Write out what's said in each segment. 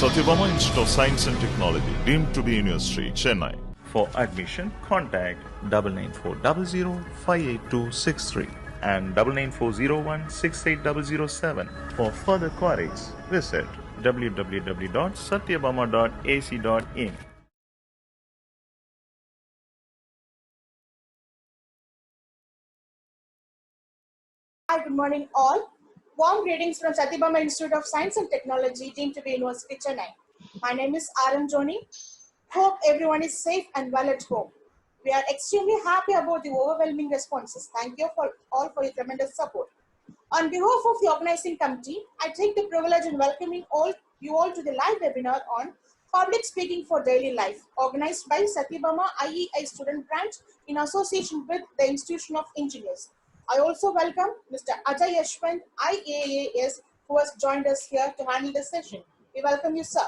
Sathyabama Institute of Science and Technology, deemed to be University, Chennai. For admission, contact 99400 and 99401 For further queries, visit www.sathyabama.ac.in. Hi, good morning all. Warm greetings from Sathyabama Institute of Science and Technology, deemed to be University, Chennai. My name is Joni. Hope everyone is safe and well at home. We are extremely happy about the overwhelming responses. Thank you all for your tremendous support. On behalf of the organizing committee, I take the privilege in welcoming you all to the live webinar on Public Speaking for Daily Life, organized by Sathyabama IEI Student Branch in association with the Institution of Engineers. I also welcome Mr. Ajay Yeshwanth, IA&AS, who has joined us here to handle this session. We welcome you, sir.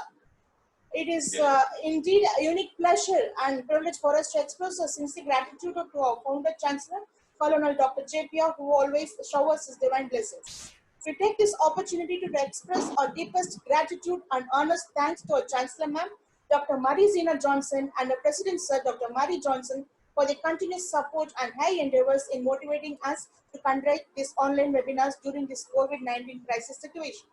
It is indeed a unique pleasure and privilege for us to express our sincere gratitude to our founder chancellor, Colonel Dr. JPR, who always showers his divine blessings. We take this opportunity to express our deepest gratitude and earnest thanks to our Chancellor Ma'am, Dr. Marie Zena Johnson, and our President Sir, Dr. Marie Johnson, for the continuous support and high endeavors in motivating us to conduct these online webinars during this COVID-19 crisis situation.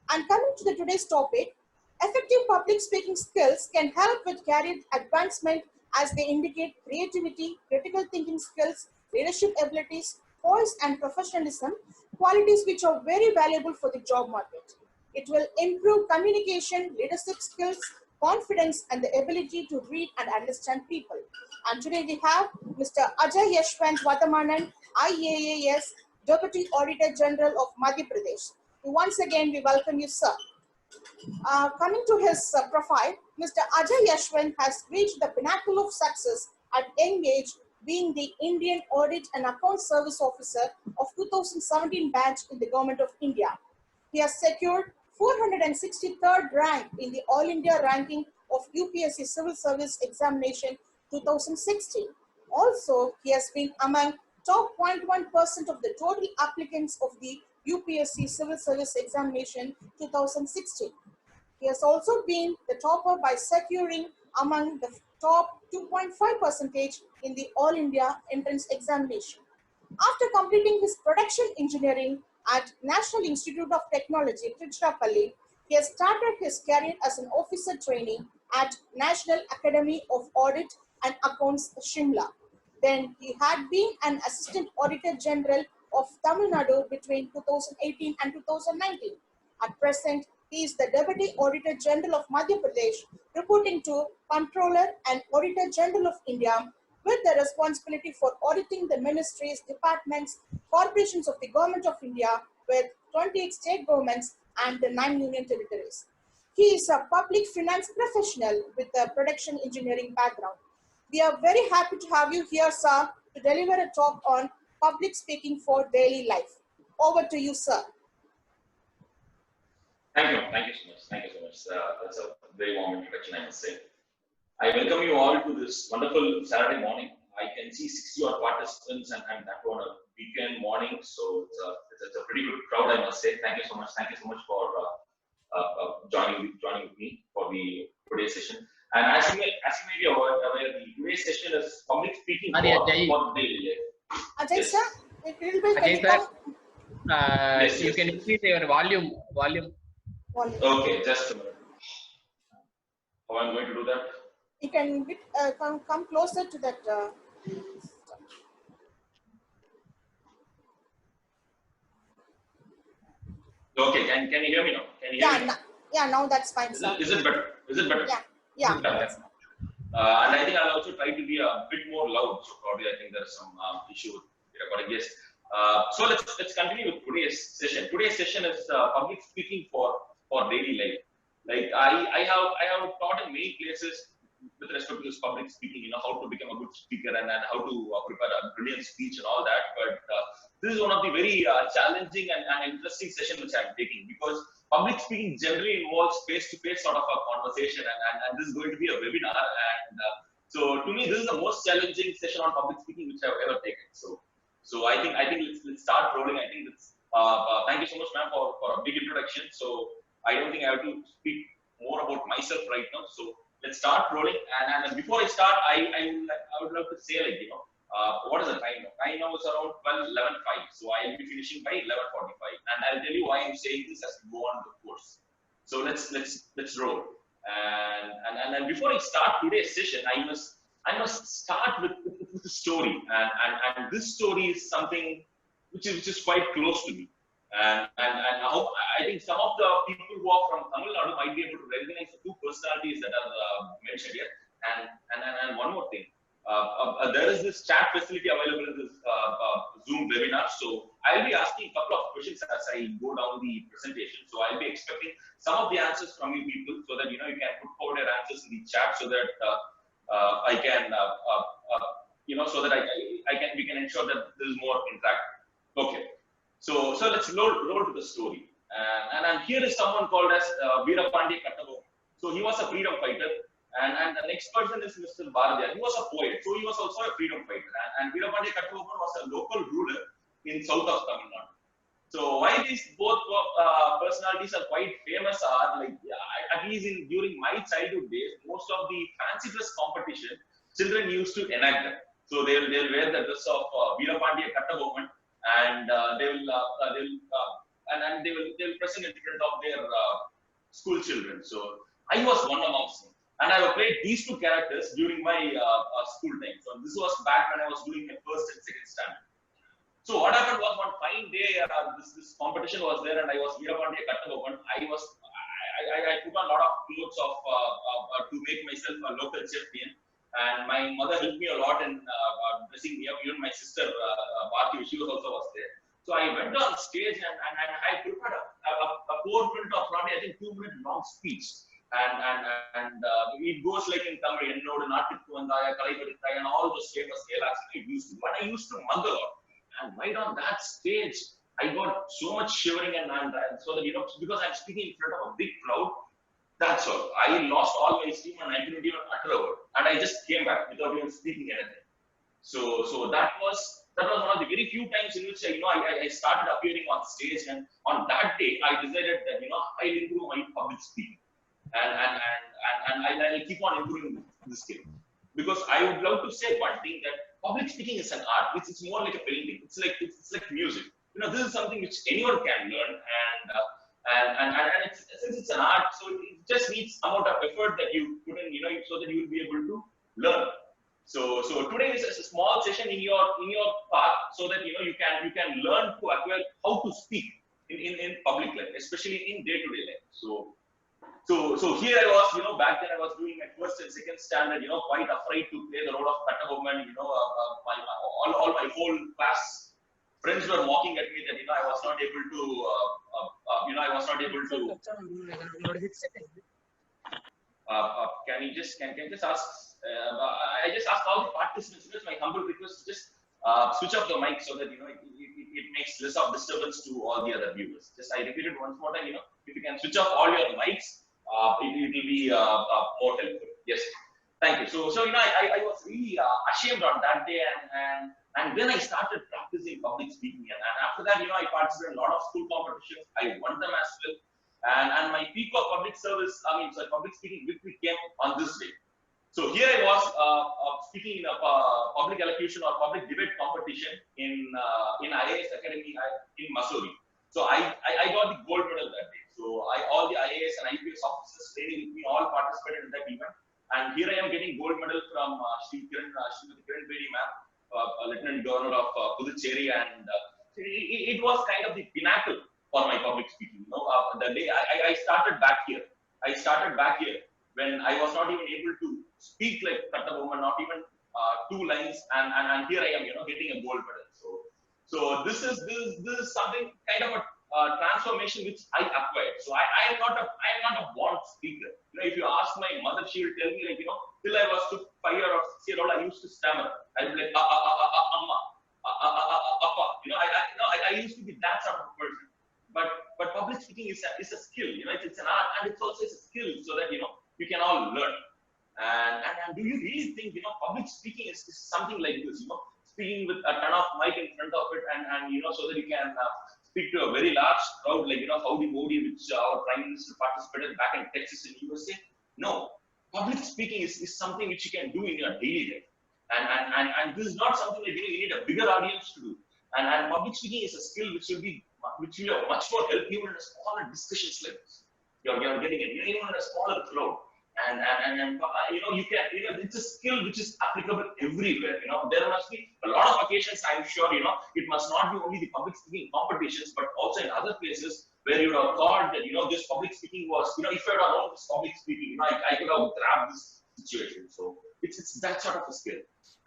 And coming to today's topic, effective public speaking skills can help with career advancement as they indicate creativity, critical thinking skills, leadership abilities, poise and professionalism, qualities which are very valuable for the job market. It will improve communication, leadership skills, confidence and the ability to read and understand people. And today we have Mr. Ajay Yeshwanth Vadamanan, IA&AS, Deputy Auditor General of Madhya Pradesh. Once again, we welcome you, sir. Coming to his profile, Mr. Ajay Yeshwanth has reached the pinnacle of success at young age, being the Indian Audit and Account Service Officer of 2017 batch in the Government of India. He has secured 463rd rank in the All India ranking of UPSC Civil Service Examination 2016. Also, he has been among top 0.1% of the total applicants of the UPSC Civil Service Examination 2016. He has also been the topper by securing among the top 2.5% in the All India Entrance Examination. After completing his production engineering at National Institute of Technology, Tiruchirappalli, he has started his career as an officer trainee at National Academy of Audit and Accounts, Shimla. Then he had been an Assistant Auditor General of Tamil Nadu between 2018 and 2019. At present, he is the Deputy Auditor General of Madhya Pradesh, reporting to Comptroller and Auditor General of India, with the responsibility for auditing the ministries, departments, corporations of the Government of India, with 28 state governments and the 9 union territories. He is a public finance professional with a production engineering background. We are very happy to have you here, sir, to deliver a talk on public speaking for daily life. Over to you, sir. Thank you so much. Thank you so much. That's a very warm introduction, I must say. I welcome you all to this wonderful Saturday morning. I can see 60 odd participants and that on a weekend morning, so it's a pretty good crowd, I must say. Thank you so much. Thank you so much for joining with me for the today's session. And as you may be aware, the today's session is public speaking for daily life. Ajay, Yes. sir, a little bit. Ajay, sir, yes, you can increase your volume. Okay, just a minute. How I'm going to do that? You can come closer to that. Okay, can you hear me now? Can you hear me? Now that's fine, sir. Is it better? Is it better? Yeah. And I think I'll also try to be a bit more loud. So probably I think there's some issue with the recording. Yes. So let's continue with today's session. Today's session is public speaking for daily life. Like I have taught in many places with respect to this public speaking, how to become a good speaker and how to prepare a brilliant speech and all that. But this is one of the very challenging and interesting session which I'm taking, because public speaking generally involves face-to-face sort of a conversation, and this is going to be a webinar. And so to me, this is the most challenging session on public speaking which I've ever taken. So I think let's start rolling. I think it's thank you so much, ma'am, for a big introduction. So I don't think I have to speak more about myself right now. So let's start rolling. And before I start, I would love to say, like, what is the time now? Time now is around 11:05. So I'll be finishing by 11:45. And I'll tell you why I'm saying this as we go on the course. So let's roll. And before I start today's session, I must start with a story. And this story is something which is quite close to me. And I think some of the people who are from Tamil Nadu might be able to recognize the two personalities that are mentioned here. And one more thing, there is this chat facility available in this Zoom webinar. So I'll be asking a couple of questions as I go down the presentation. So I'll be expecting some of the answers from you people, so that you can put forward your answers in the chat, so that I can so that we can ensure that there is more interactive. Okay. So let's roll to the story. And here is someone called as Veerapandiya Kattabomman. So he was a freedom fighter. And the next person is Mr. Bharadya. He was a poet. So he was also a freedom fighter. And Veerapandiya Kattabomman was a local ruler in south of Tamil Nadu. So why these both personalities are quite famous are, like, at least during my childhood days, most of the fancy dress competition, children used to enact them. So they'll wear the dress of Veerapandiya Kattabomman, and they'll present in front of their school children. So I was one amongst them, and I played these two characters during my school time. So this was back when I was doing my first and second standard. So what happened was, one fine day, this competition was there, and I was Veerapandiya Kattabomman. I put on a lot of clothes to make myself a local champion. And my mother helped me a lot in dressing me up. Even my sister, Bharti, she was there. So I went on stage and I prepared a PowerPoint of probably, I think, 2-minute long speech. And it goes like in Tamil, and all those famous dialogues I used to. But I used to mug a lot. And right on that stage, I got so much shivering and so that, because I'm speaking in front of a big crowd. That's all. I lost all my steam and I couldn't even utter a word. And I just came back without even speaking anything. So that was one of the very few times in which I started appearing on stage. And on that day, I decided that I'll improve my public speaking, and I'll keep on improving this skill. Because I would love to say one thing, that public speaking is an art. It's more like a painting. It's like music. This is something which anyone can learn, and since it's an art, so it just needs amount of effort that you put in, so that you will be able to learn. So today is a small session in your path, so that you can learn to acquire how to speak in public life, especially in day-to-day life. So here I was, back then I was doing my first and second standard, quite afraid to play the role of Kattabomman. All my whole class friends were mocking at me that I was not able to can you just ask I just ask all the participants, it's my humble request, just switch off the mic, so that it makes less of disturbance to all the other viewers. Just I repeat it once more time, if you can switch off all your mics, it will be more helpful. Yes, thank you. So I was really ashamed on that day, and then I started practicing public speaking, and after that, I participated in a lot of school competitions. I won them as well, and my peak of public speaking victory came on this day. So here I was speaking in a public elocution or public debate competition in IA&AS Academy in Missouri. So I got the gold medal that day. So all the IAS and IPS officers training with me all participated in that event. And here I am getting gold medal from Srimati Kiran Bedi ma'am, Lieutenant Governor of Puducherry, and it was kind of the pinnacle for my public speaking. The day I started back here. When I was not even able to speak like Kattabomman, not even 2 lines, and here I am, getting a gold medal. So this is something kind of a transformation which I acquired. So I am not a born speaker. If you ask my mother, she will tell me, like, till I was 5 or 6 years old, I used to stammer. I would be like, amma, appa. I used to be that sort of person. But public speaking is a skill. It's an art, and it's also a skill, so that you can all learn. And do you really think public speaking is something like this? Speaking with a ton of mic in front of it, and so that you can speak to a very large crowd, like, Howdy Modi, which our Prime Minister participated back in Texas in USA. No, public speaking is something which you can do in your daily life. And this is not something that you need a bigger audience to do. And public speaking is a skill which will much more help you in a smaller discussions like this. You're getting it, even in a smaller crowd. And you can, it's a skill which is applicable everywhere. There must be a lot of occasions, I'm sure, it must not be only the public speaking competitions, but also in other places where you have thought that, this public speaking was, if I had known this public speaking, I could have grabbed this situation. So it's that sort of a skill.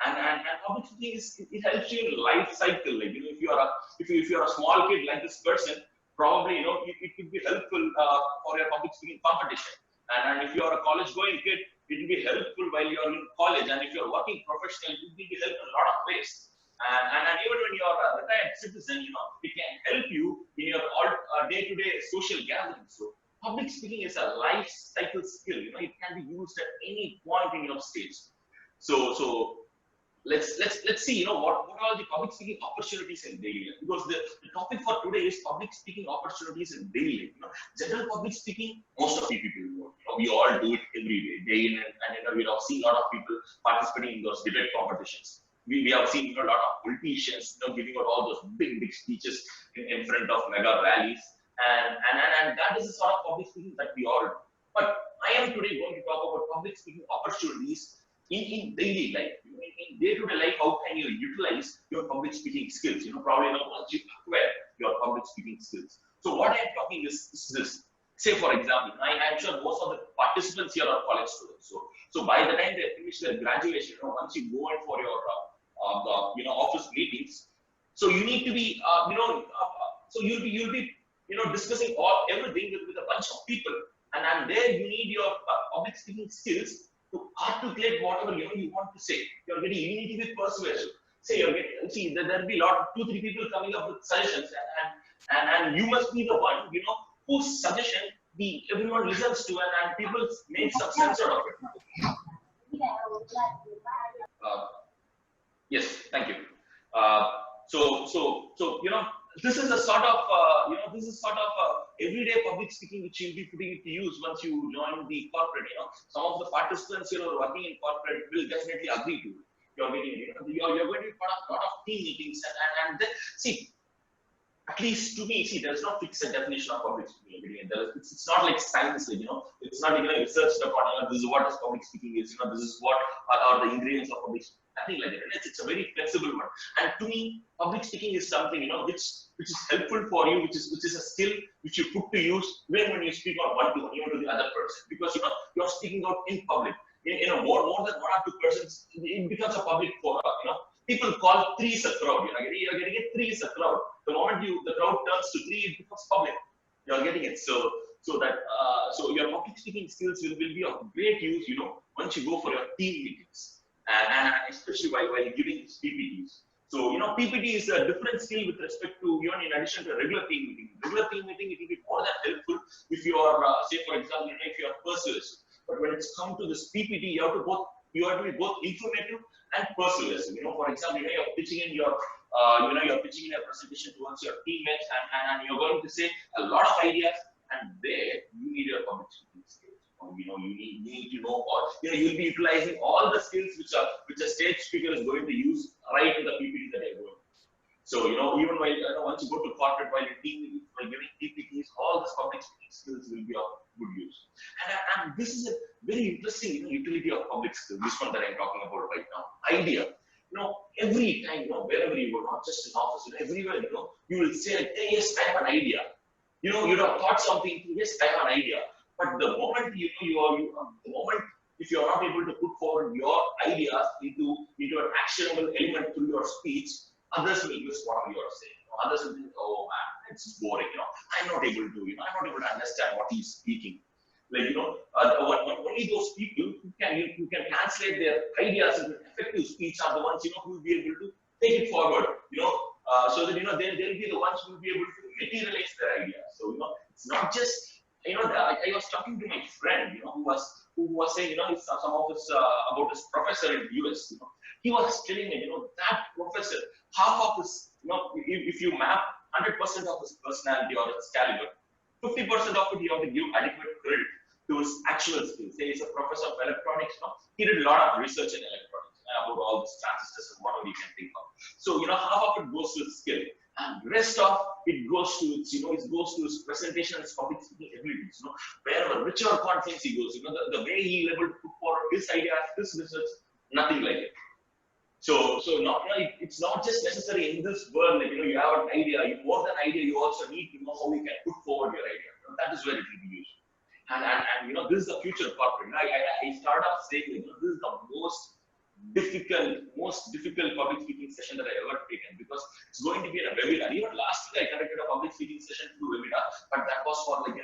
And public speaking it helps you in life cycle. Like, if you're a small kid like this person, probably, it could be helpful for your public speaking competition. And if you're a college-going kid, it will be helpful while you're in college. And if you're working professional, it will be helpful in a lot of ways. And even when you're a retired citizen, it can help you in your day-to-day social gatherings. So public speaking is a life cycle skill. It can be used at any point in your stage. So let's see, what are the public speaking opportunities in daily life? Because the topic for today is public speaking opportunities in daily life. General public speaking, most of the people know. We all do it every day in, and we have seen a lot of people participating in those debate competitions. We have seen a lot of politicians, giving out all those big speeches in front of mega rallies, and that is the sort of public speaking that we all do. But I am today going to talk about public speaking opportunities in daily life, in day-to-day life. How can you utilize your public speaking skills? Probably once you acquire your public speaking skills. So what I'm talking is this. Say, for example, I'm sure most of the participants here are college students. So by the time they finish their graduation, once you go in for your office meetings, so you need to be so you'll be discussing everything with a bunch of people, and there you need your public speaking skills to articulate whatever you want to say. You need to be persuasive. Say there'll be two, three people coming up with suggestions, and you must be the one whose suggestion everyone listens to, and people make some sense out of it. Yes, thank you. So this is a sort of everyday public speaking which you'll be putting to use once you join the corporate. Some of the participants who are working in corporate will definitely agree to it. You're going to be part of a lot of team meetings, and then see, at least to me, there's no fixed definition of public speaking. It's not like science, it's not researched upon, this is what public speaking is, this is what are the ingredients of public speaking. Nothing like that. It's a very flexible one. And to me, public speaking is something, which is helpful for you, which is a skill which you put to use when you speak on one-to-one, to the other person. Because, you're speaking out in public. In more than one or two persons, it becomes a public forum. People call threes a crowd. You're getting it, three is a crowd. The moment the crowd turns to three, it becomes public. You're getting it. So your public speaking skills will be of great use, once you go for your team meetings, and especially while giving these PPTs. So PPT is a different skill with respect to in addition to a regular team meeting. Regular team meeting, it will be more than helpful if you are say, for example, if you are persuasive. But when it's come to this PPT, you have to be both informative and persuasive. For example, you're pitching in your presentation towards your teammates, and you're going to say a lot of ideas, and there you need your public speaking skills. You need to know, or you'll be utilizing all the skills which a stage speaker is going to use right in the PPT that they're going. So even while once you go to corporate, while giving PPTs, all the public speaking skills will be of good use. And this is a very interesting utility of public skills. This one that I'm talking about right now. Idea. Every time, wherever you go, not just in office, everywhere, you will say, like, hey, yes, I have an idea. You have thought something, yes, I have an idea. But the moment if you are not able to put forward your ideas into an actionable element through your speech, others will miss what you are saying. Others will think, oh man, it's boring. I'm not able to understand what he's speaking. Like, only those people who can translate their ideas into effective speech are the ones, who will be able to take it forward, so that, they'll be the ones who will be able to materialize their ideas. So, it's not just, I was talking to my friend, who was saying, some of this, about this professor in the US, he was telling me, that professor, half of his, if you map 100% of his personality or his caliber. 50% of it you have to give adequate credit to his actual skills. Say he's a professor of electronics now. He did a lot of research in electronics about all these transistors and whatever you can think of. So, half of it goes to his skill, and the rest of it goes to its, it goes to his presentation and his public speaking abilities. Wherever, whichever conference he goes, the way he able to put forward his ideas, his research, nothing like it. So it's not just necessary in this world. You have an idea. More than idea, you also need to know how you can put forward your idea. That is where it will be used. And this is the future of corporate. I start off saying this is the most difficult public speaking session that I ever taken, because it's going to be in a webinar. Even last week I conducted a public speaking session through webinar, but that was for 1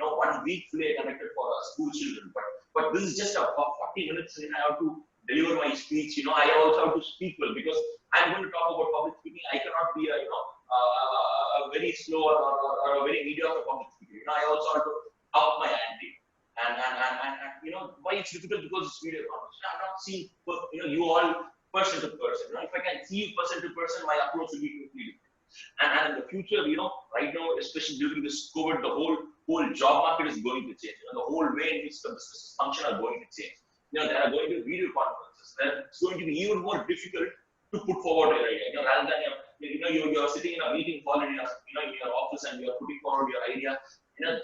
week fully I conducted for school children. But this is just about 40 minutes and I have to deliver my speech. I also have to speak well, because I'm going to talk about public speaking. I cannot be a very slow or a very mediocre public speaker. I also have to up my ante. And why it's difficult, because it's video conference. I'm not seeing you all person to person. If I can see you person to person, my approach will be completely different. And in the future, right now, especially during this COVID, the whole job market is going to change. The whole way in which the businesses function are going to change. There are going to be video conferences. It's going to be even more difficult to put forward your idea. Rather than you're sitting in a meeting hall in your office and you're putting forward your idea. That's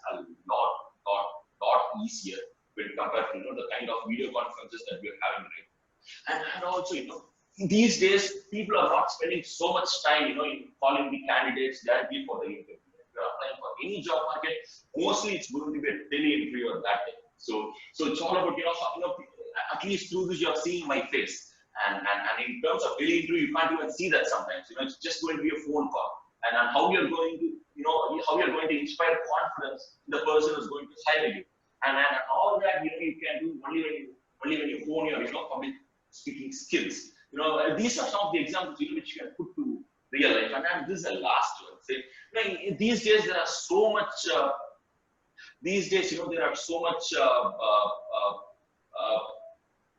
a lot easier when compared to the kind of video conferences that we're having right now. And also these days people are not spending so much time in calling the candidates directly for the interview. If you're applying for any job market, mostly it's going to be a tele interview or that type. So it's all about at least through this you're seeing my face. And in terms of tele interview, you can't even see that sometimes. It's just going to be a phone call. And how you're going to how you're going to inspire confidence in the person who's going to hire you. And all that you can do only when you hone your public speaking skills. These are some of the examples which you can put to real life. And this is the last one. Say, these days there are so much. There are so much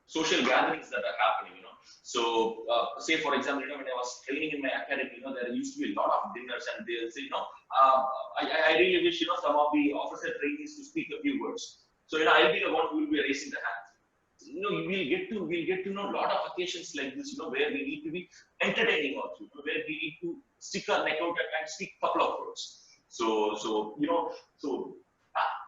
social gatherings that are happening. So, say for example, when I was training in my academy, there used to be a lot of dinners, and they'll say, I really wish some of the officer trainees to speak a few words. So, I'll be the one who will be raising the hand. We'll get to know a lot of occasions like this, where we need to be entertaining also, where we need to stick our neck out and speak a couple of words. So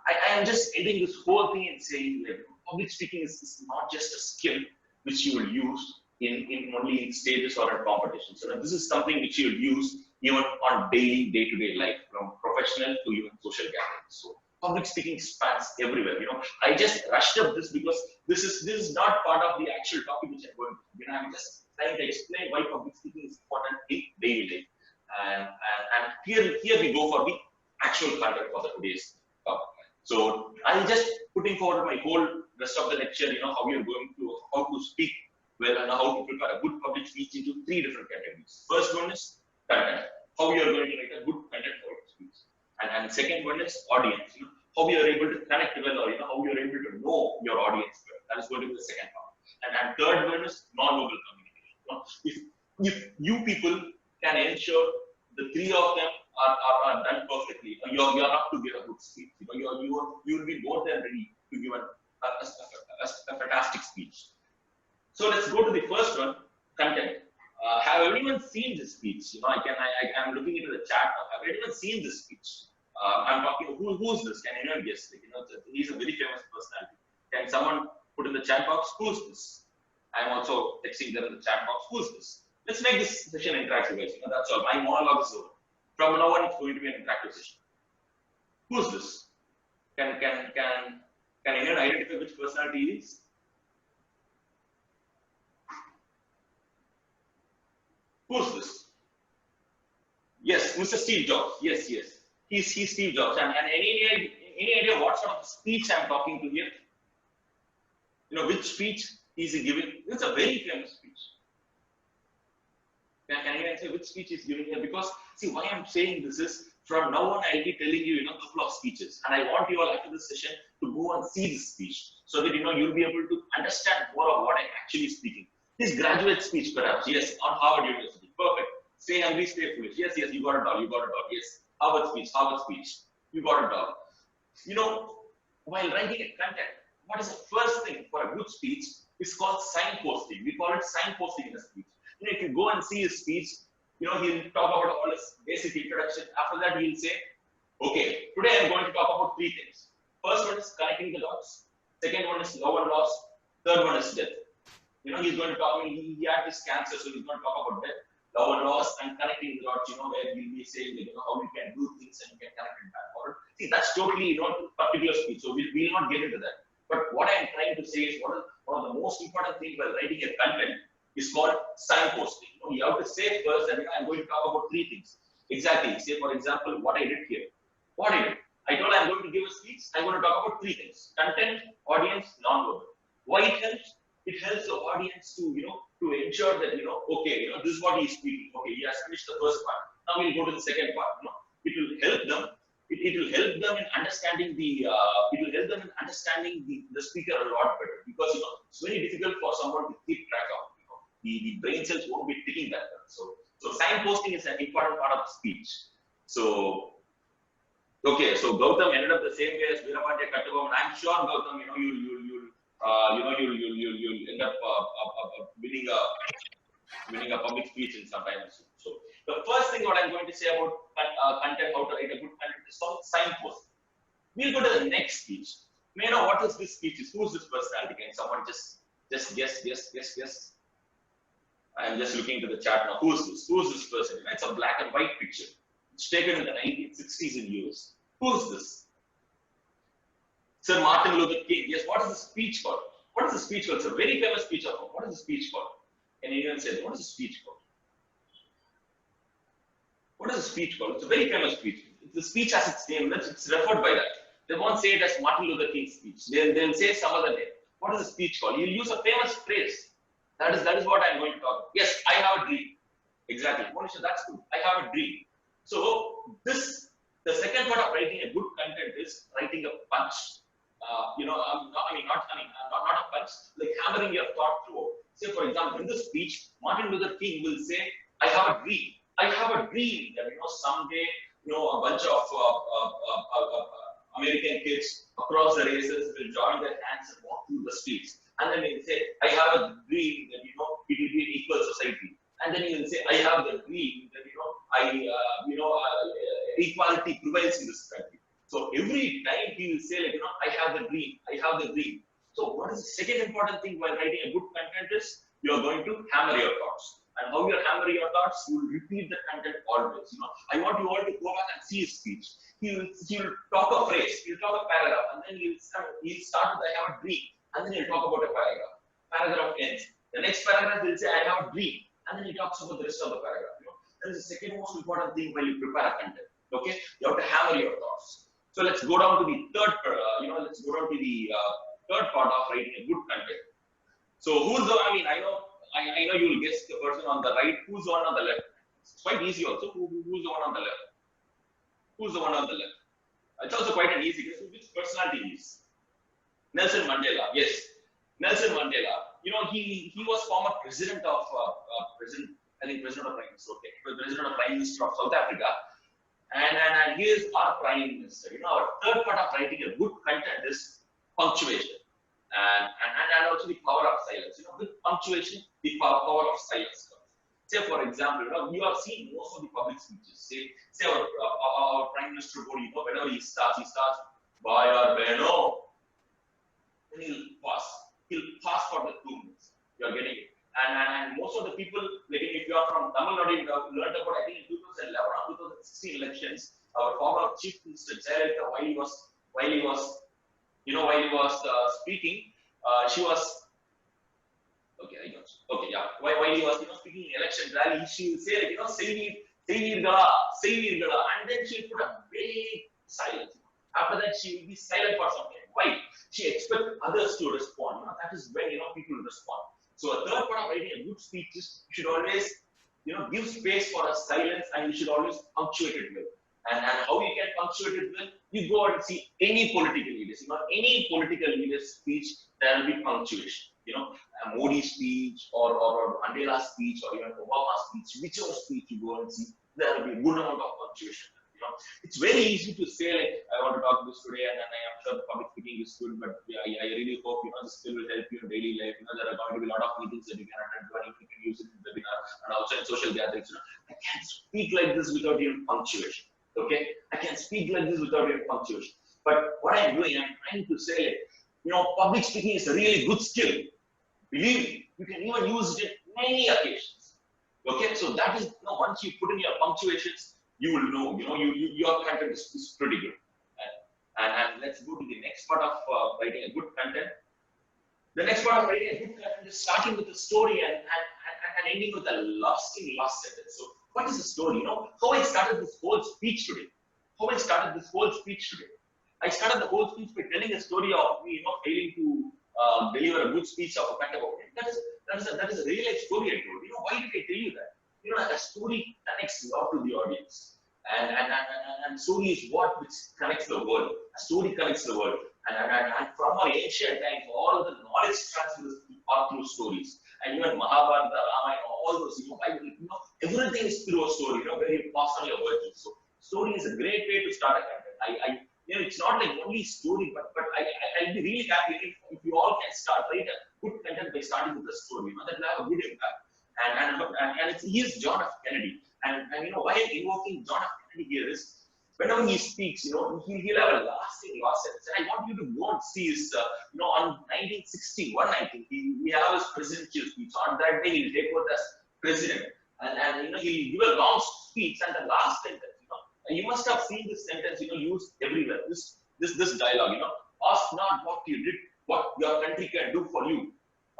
I am just ending this whole thing and saying, public speaking is not just a skill which you will use in only in stages or in competitions. So this is something which you'll use even on daily, day-to-day life, from professional to even social gatherings. So public speaking spans everywhere. I just rushed up this because this is not part of the actual topic which I'm going to. I'm just trying to explain why public speaking is important in daily life. And here we go for the actual content for the today's topic. So I'm just putting forward my whole rest of the lecture. How to speak well and how to prepare a good public speech into 3 different categories. First one is content. How you are going to write a good content for your speech. And second one is audience. How you are able to connect well, or how you are able to know your audience well. That is going to be the second part. And third one is non-verbal communication. If you people can ensure the 3 of them are done perfectly, you are up to give a good speech. You will be more than ready to give a fantastic speech. So let's go to the first one, content. Have anyone seen this speech? I'm looking into the chat now. Have anyone seen this speech? I'm talking. Who's this? Can anyone guess? He's a very famous personality. Can someone put in the chat box? Who's this? I'm also texting there in the chat box. Who's this? Let's make this session interactive, guys. That's all. My monologue is over. From now on, it's going to be an interactive session. Who's this? Can anyone identify which personality it is? Who's this? Yes, Mr. Steve Jobs. Yes. He's Steve Jobs. And any idea what sort of speech I'm talking to here? Which speech is he giving? It's a very famous speech. Can anyone say which speech he's giving here? Because see, why I'm saying this is, from now on I'll be telling you, a couple of speeches, and I want you all after this session to go and see this speech, so that you'll be able to understand more of what I'm actually speaking. His graduate speech, perhaps, yes, on Harvard University, perfect. Stay hungry, stay foolish. Yes, yes, you got it all. You got it all. Yes. Harvard speech. Harvard speech. You got it all. You know, while writing a content, what is the first thing for a good speech? It's called signposting. We call it signposting in a speech. You know, if you go and see his speech, you know, he'll talk about all his basic introduction. After that, he'll say, okay, today I'm going to talk about three things. First one is connecting the dots. Second one is love and loss. Third one is death. You know, he's going to talk, he had this cancer, so he's going to talk about death, love and loss, and connecting the dots, you know, where he'll be saying, you know, how you can do things and you can connect it back forward. See, that's totally, you know, particular speech, so we'll not get into that. But what I'm trying to say is, one of the most important things while writing a content is called signposting. You know, you have to say first that, you know, I'm going to talk about three things. Exactly. Say, for example, what I did here. What I did. I told I'm going to give a speech. I'm going to talk about three things: content, audience, non-verbal. Why it helps? It helps the audience to, you know, to ensure that, you know, okay, you know, this is what he's speaking. Okay, he has finished the first part. Now we'll go to the second part. You know, it will help them. It will help them in understanding the. It will help them in understanding the speaker a lot better, because, you know, it's very difficult for someone to keep track of. You know, the brain cells won't be ticking that well. So signposting is an important part of the speech. So. Okay, so Gautam ended up the same way as Veerapandiya Kattabam, and I'm sure Gautam, you know, you'll end up winning a public speech in some time soon. So the first thing what I'm going to say about content, how to write a good content, is called signpost. We'll go to the next speech. May I know what is this speech? Who's this personality? Can someone just guess? I'm just looking to the chat now. Who's this? Who's this person? It's a black and white picture. It's taken in the 1960s in US. Who's this? Sir Martin Luther King. Yes, what is the speech called? What is the speech called? It's a very famous speech of him. What is the speech called? Can anyone say, what is the speech called? What is the speech called? It's a very famous speech. The speech has its name. It's referred by that. They won't say it as Martin Luther King's speech. They'll say some other name. What is the speech called? You'll use a famous phrase. That is what I'm going to talk about. Yes, I have a dream. Exactly. Monisha, that's good. I have a dream. So the second part of writing a good content is writing a punch. You know, not a punch, like hammering your thought through. Say, for example, in this speech, Martin Luther King will say, I have a dream. I have a dream that, you know, someday, you know, a bunch of American kids across the races will join their hands and walk through the streets. And then he'll say, I have a dream that, you know, it will be an equal society. And then he will say, I have the dream that, you know, equality prevails in this country. So every time he will say, like, you know, I have the dream, I have the dream. So what is the second important thing while writing a good content is, you are going to hammer your thoughts. And how you hammer your thoughts, you will repeat the content always. You know, I want you all to go back and see his speech. He will talk a phrase, he'll talk a paragraph, and then he'll start with, I have a dream, and then he'll talk about a paragraph. Paragraph ends. The next paragraph he'll say, I have a dream, and then he talks about the rest of the paragraph. You know, that is the second most important thing when you prepare a content. Okay, you have to hammer your thoughts. So let's go down to the third. Let's go down to the third part of writing a good content. So who's the? I know you will guess the person on the right. Who's the one on the left? It's quite easy also. Who's the one on the left? Who's the one on the left? It's also quite an easy guess. Which personality is? Nelson Mandela. Yes, Nelson Mandela. You know, he was former president of president of Prime Minister. Okay, he was president of Prime Minister of South Africa. And he is our Prime Minister. You know, our third part of writing a good content is punctuation. And also the power of silence. You know, with punctuation, the power of silence comes. Say, for example, you know, you have seen most of the public speeches. Say our Prime Minister, you know, whenever he starts by our Beno, then he'll pause. He'll pause for the 2 minutes. You are getting it. And most of the people, like if you are from Tamil Nadu, you have learned about, I think in 2011 or 2016 elections, our former Chief Minister Jayalalitha, while he was speaking, she was okay. I got you. Okay, yeah. While he was, you know, speaking in election rally, she will say, like, you know, Sevirgala, and then she will put a big silence. After that, she will be silent for some time. Why? She expects others to respond. You know, that is when, you know, people respond. So a third part of writing a good speech is, you should always, you know, give space for a silence, and you should always punctuate it well. And how you can punctuate it well? You go and see any political leaders. You know, any political leader's speech, there will be punctuation. Modi's speech or Mandela's speech or even Obama's speech, whichever speech you go and see, there will be a good amount of punctuation. It's very easy to say like I want to talk this today, and I am sure public speaking is good, but yeah, I really hope this skill will help you in daily life. There are going to be a lot of meetings that you can attend to, and you can use it in webinar and also in social gatherings. I can't speak like this without even punctuation. Okay, I can speak like this without even punctuation. But what I'm doing, I'm trying to say, public speaking is a really good skill. Believe me, you can even use it in many occasions. Okay, so that is once you put in your punctuations, you will know. Your content is pretty good. And let's go to the next part of writing a good content. The next part of writing a good content is starting with a story and ending with a lasting last sentence. So, what is the story? How I started this whole speech today. I started the whole speech by telling a story of me, failing to deliver a good speech of a kind of that is a real life story I told. Why did I tell you that? A story connects a lot to the audience, and story is which connects the world. A story connects the world, and from our ancient times, all the knowledge transfers are through stories. And even Mahabharata, Ramayana, all those, Bible, everything is through a story. Where you pass on your virtues. So story is a great way to start a content. It's not like only story, but I'll be really happy if you all can write a good content by starting with a story. That will have a good impact. And he is John F. Kennedy. And why I'm invoking John F. Kennedy here is whenever he speaks, he'll have a lasting sentence. And I want you to go and see his, on 1961, I think, he have his presidential speech. On that day, he'll take oath as president. And he'll give a long speech, and the last sentence, you must have seen this sentence, used everywhere. This dialogue, ask not what you did, what your country can do for you.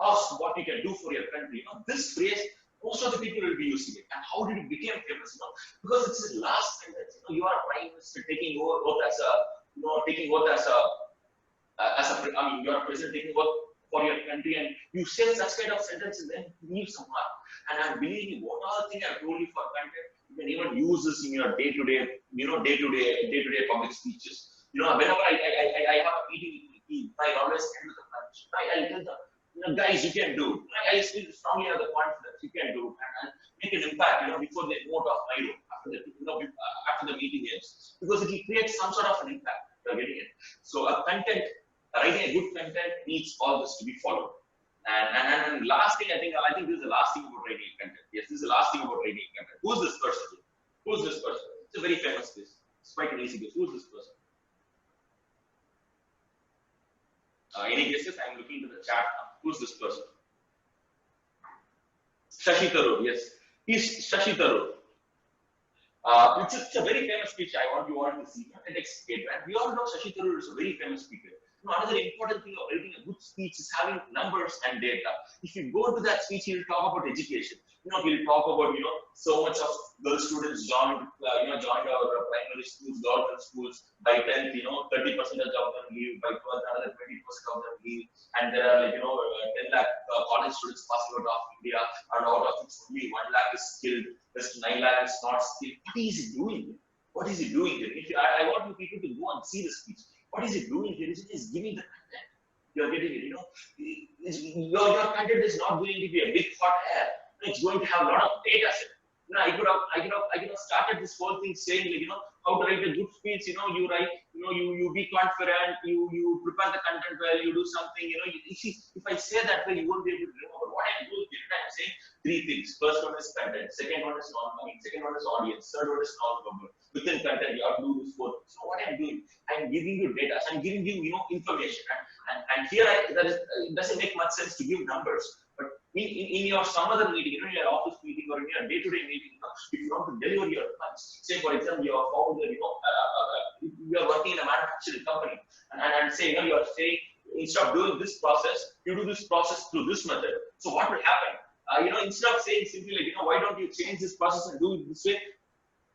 Ask what you can do for your country. This phrase, most of the people will be using it. And how did it become famous? Because it's the last sentence. You are a prime minister taking oath as you're a president taking oath for your country, and you say such kind of sentence and then leave some mark. And I believe me, what are the things I told you for content? You can even use this in your day-to-day public speeches. Whenever I have a meeting with my team, I always end with a punch. I'll tell them, guys, you can do it. I still strongly have the confidence you can do it and make an impact, before they vote off my room after the meeting ends, because it will create some sort of an impact. You're getting it. So writing a good content needs all this to be followed. And last thing, I think this is the last thing about writing content. Yes, this is the last thing about writing content. Who's this person? Who's this person? It's a very famous case. It's quite an easy case. Who's this person? Any guesses? I'm looking to the chat now. Who's this person? Shashi Tharoor. Yes, he's Shashi Tharoor. It's a very famous speech. I want you all to see. We all know Shashi Tharoor is a very famous speaker. Another important thing of writing a good speech is having numbers and data. If you go to that speech, he'll talk about education. He'll talk about so much of girl students joined our primary schools, government schools. By 10th, 30% of them leave. By 12th, another 20% of them leave. And there are 10 lakh college students passing out of India, and out of which only 1 lakh is skilled. Rest 9 lakh is not skilled. What is he doing? What is he doing here? I want you people to go and see the speech. What is he doing here? He's giving the content. You're getting it, your content is not going to be a big hot air. It's going to have a lot of data set. I could have started this whole thing saying, how to write a good speech. You write, you be confident, you prepare the content well, you do something. If I say that way, you won't be able to remember. What I'm doing here, I'm saying three things. First one is content. Second one is second one is audience. Third one is non-verbal. Within content, you have to do this fourth. So what I'm doing, I'm giving you data. I'm giving you, information. And here, it doesn't make much sense to give numbers. But in your some other meeting, in your office meeting or in your day-to-day meeting, if you want to deliver your punch, say for example, you are founder, you are working in a manufacturing company, and say, you are saying, instead of doing this process, you do this process through this method. So what will happen? Instead of saying simply like, why don't you change this process and do it this way?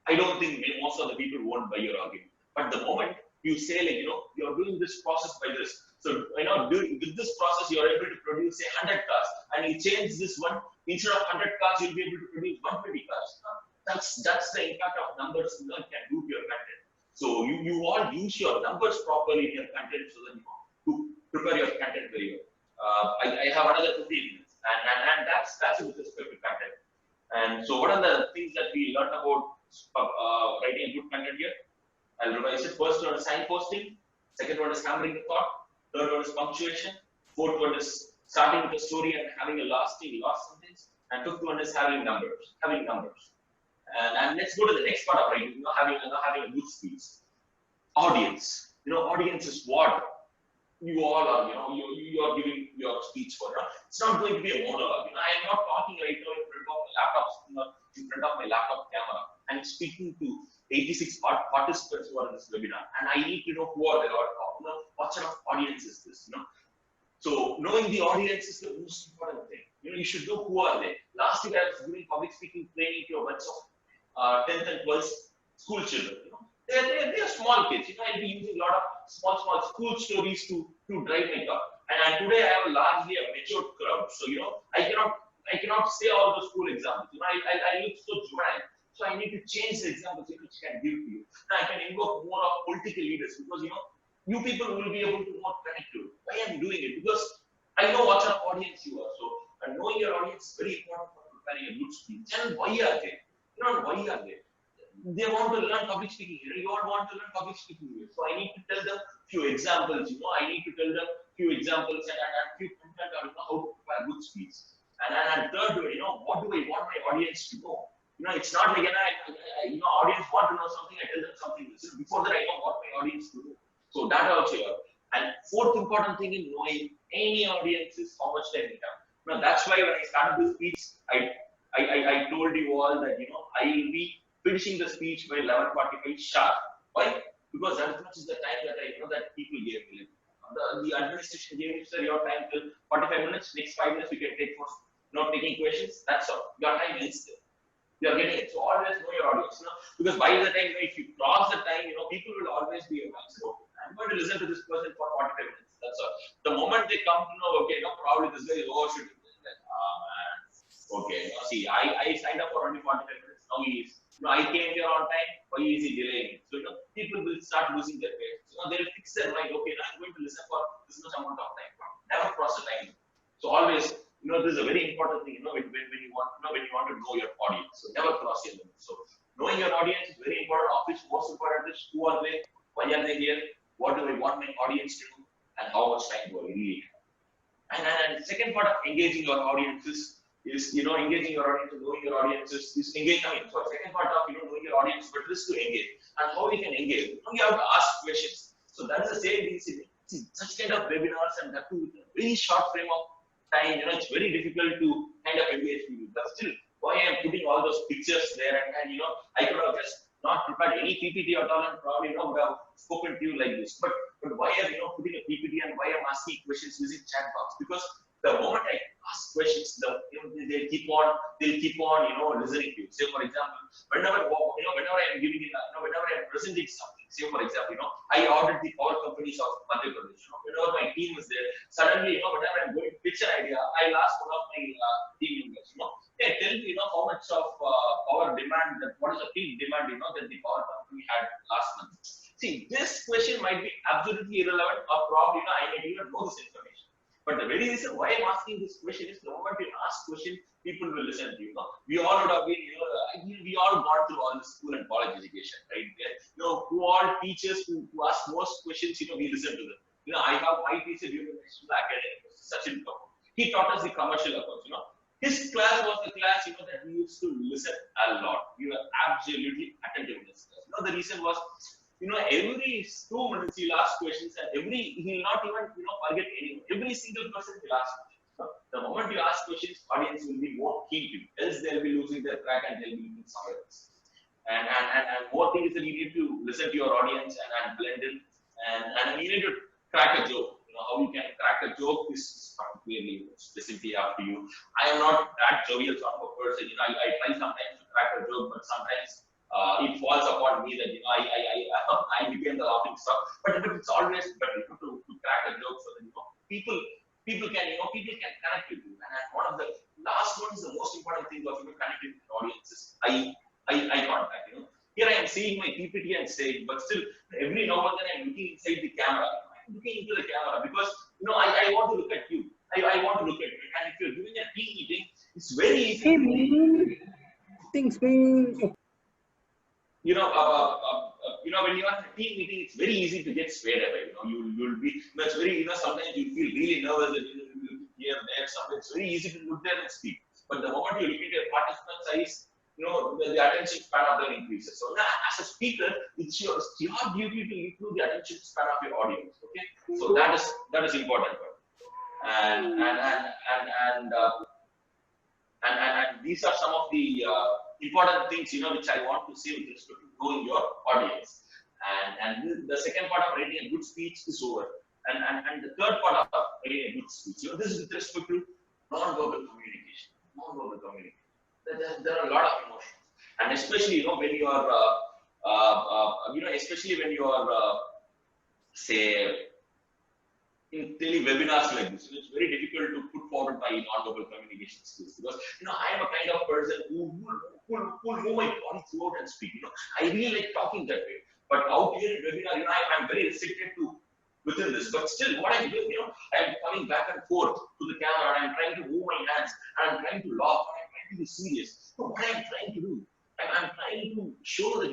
I don't think most of the people won't buy your argument. But the moment you say like, you're doing this process by this. So, with this process, you're able to produce, say, 100 cars. And you change this one, instead of 100 cars, you'll be able to produce 120 cars. That's the impact of numbers you can do to your content. So, you all use your numbers properly in your content so that to prepare your content very well. I have another 15 minutes, and that's with respect to content. And so, what are the things that we learned about writing good content here? I'll revise it. First one is signposting. Second one is hammering the thought. Third one is punctuation. Fourth one is starting with a story and having a lasting last sentence. And fifth one is having numbers. And let's go to the next part of writing. Having a good speech. Audience. Audience is what you all are. You are giving your speech for. It's not going to be a monologue. I am not talking right now in front of my laptop, in front of my laptop camera. I'm speaking to 86 participants who are in this webinar, and I need to know who are they, what sort of audience is this. So knowing the audience is the most important thing. You should know who are they. Last week I was doing public speaking training to a bunch of 10th and 12th school children. They are small kids. I'll be using a lot of small school stories to drive my talk. And today I have largely a matured crowd. So I cannot say all the school examples. I look so juvenile. So I need to change the examples which I can give to you. Now I can invoke more of political leaders because you people will be able to more connect to it. Why I'm doing it? Because I know what sort of audience you are. So knowing your audience is very important for preparing a good speech. And why are they? Why are they? They want to learn public speaking. You all want to learn public speaking. So I need to tell them few examples. I need to tell them few examples and few content on how to prepare good speech. And third, what do I want my audience to know? It's not like audience want to know something. I tell them something. Before that, I know what my audience to do. So that also. And fourth important thing in knowing any audience is how much time they have. Now that's why when I started this speech, I told you all that I will be finishing the speech by 11:45 sharp. Why? Because that much is the time that that people gave me. The administration gave me, sir, your time till 45 minutes. Next 5 minutes we can take for not taking questions. That's all. Your time is there. You are getting it. So always know your audience. Because by the time if you cross the time, people will always be around. So I'm going to listen to this person for 45 minutes. That's all. The moment they come to know, okay, probably this guy is overshooting. Okay, see, I signed up for only 45 minutes. Now he is. I came here on time. Why is he delaying? So people will start losing their patience. They will fix their mind. Okay, now I'm going to listen for this much amount of time. Never cross the time. So always, this is a very important thing. When you want, when you want to know your audience. So never cross your limit. So knowing your audience is very important. Of which most important is who are they? Why are they here? What do I want my audience to do? And how much time do I really have? And the second part of engaging your audience is engaging your audience, knowing your audience is engaging. So second part of knowing your audience, but is to engage. And how we can engage? You have to ask questions. So that's the same thing. See, such kind of webinars and that too with a very short frame of time, it's very difficult to kind of engage people. But still, why I'm putting all those pictures there and I could have just not prepared any PPT at all and probably would have spoken to you like this. But why am putting a PPT and why I'm asking questions using chat box? Because the moment I ask questions, they'll keep on listening to you. Say for example, whenever I'm giving whenever I'm presenting something. Say for example, I audit the power companies of Madhya Pradesh. Whenever my team is there, suddenly whenever I'm going to pitch an idea, I'll ask one of my team members. Hey, tell me how much of power demand, what is the peak demand that the power company had last month. See, this question might be absolutely irrelevant or probably I may even know this information. But the very reason why I'm asking this question is the moment you ask question, people will listen to you. We all would have been, we all gone through all the school and college education, right? Who all teachers who ask most questions, we listen to them. I have my teacher during the academic, Sachin Kapoor. He taught us the commercial accounts. His class was the class, that we used to listen a lot. We were absolutely attentive in this class. The reason was, every 2 minutes he'll ask questions and he'll not even, forget anyone. Every single person will ask questions. The moment you ask questions, audience will be more keen to you. Else they'll be losing their track and they'll be looking somewhere else. And more thing is that you need to listen to your audience and blend in and you need to crack a joke. How you can crack a joke is particularly specifically up to you. I am not that jovial sort of a person. I try sometimes to crack a joke, but sometimes it falls upon me that I became the laughing stock. But it's always better to crack a joke so that people can connect with you. And one of the last one is the most important thing of connecting with audiences. Eye contact. Here I am seeing my PPT and stage, but still every now and then I'm looking inside the camera. I'm looking into the camera because I want to look at you. I want to look at it. And if you're doing a team meeting, it's very easy. Things being. When you're at a team meeting, it's very easy to get swayed away. You'll be, it's very, sometimes you feel really nervous and you here and there. Sometimes it's very easy to look there and speak. But the moment you look at your participant size, the attention span of them increases. So now, as a speaker, it's your duty to improve the attention span of your audience. Okay, so that is important. And these are some of the important things which I want to say with respect to knowing your audience. And the second part of writing a good speech is over. And the third part of writing a good speech, this is with respect to non-verbal communication. Non-verbal communication. There are a lot of emotions, and especially when you are, especially when you are, say, in tele-webinars like this, it's very difficult to put forward my non-verbal communication skills because I am a kind of person who will move my body throughout and speak. I really like talking that way, but out here in webinar, I'm very restricted to within this. But still, what I'm doing, I'm coming back and forth to the camera, and I'm trying to move my hands, and I'm trying to laugh, and I'm trying to be serious. So what I'm trying to do, I'm trying to show that